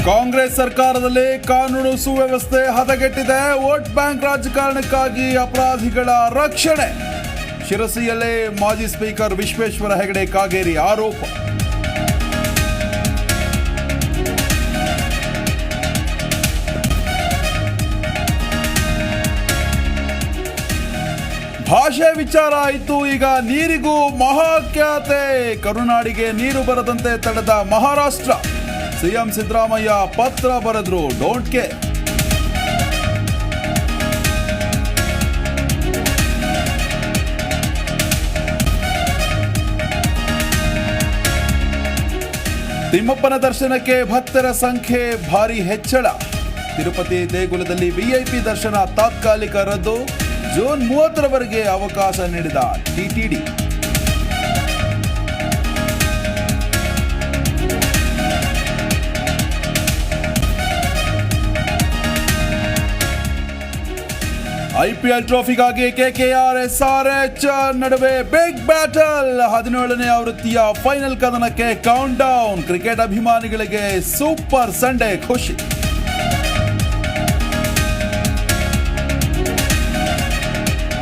ಕಾಂಗ್ರೆಸ್ ಸರ್ಕಾರದಲ್ಲಿ ಕಾನೂನು ಸುವ್ಯವಸ್ಥೆ ಹದಗೆಟ್ಟಿದೆ. ವೋಟ್ ಬ್ಯಾಂಕ್ ರಾಜಕಾರಣಕ್ಕಾಗಿ ಅಪರಾಧಿಗಳ ರಕ್ಷಣೆ. ಶಿರಸಿಯಲ್ಲೇ ಮಾಜಿ ಸ್ಪೀಕರ್ ವಿಶ್ವೇಶ್ವರ ಹೆಗಡೆ ಕಾಗೇರಿ ಆರೋಪ. ಭಾಷೆ ವಿಚಾರ ಆಯಿತು, ಈಗ ನೀರಿಗೂ ಮಹಾಖ್ಯಾತೆ. ಕರುನಾಡಿಗೆ ನೀರು ಬರದಂತೆ ತಡೆದ ಮಹಾರಾಷ್ಟ್ರ. ಸಿಎಂ ಸಿದ್ದರಾಮಯ್ಯ ಪತ್ರ ಬರೆದ್ರು, ಡೋಂಟ್ ಕೇರ್. ತಿಮ್ಮಪ್ಪನ ದರ್ಶನಕ್ಕೆ ಭಕ್ತರ ಸಂಖ್ಯೆ ಭಾರಿ ಹೆಚ್ಚಳ. ತಿರುಪತಿ ದೇಗುಲದಲ್ಲಿ ವಿಐಪಿ ದರ್ಶನ ತಾತ್ಕಾಲಿಕ ರದ್ದು. ಜೂನ್ 30ರವರೆಗೆ ಅವಕಾಶ ನೀಡಿದ ಟಿಟಿಡಿ. ಐಪಿಎಲ್ ಟ್ರೋಫಿಗಾಗಿ ಕೆಕೆಆರ್ ಎಸ್ಆರ್ಎಚ್ ನಡುವೆ ಬಿಗ್ ಬ್ಯಾಟಲ್. 17ನೇ ಆವೃತ್ತಿಯ ಫೈನಲ್ ಕದನಕ್ಕೆ ಕೌಂಟ್ ಡೌನ್. ಕ್ರಿಕೆಟ್ ಅಭಿಮಾನಿಗಳಿಗೆ ಸೂಪರ್ ಸಂಡೇ ಖುಷಿ.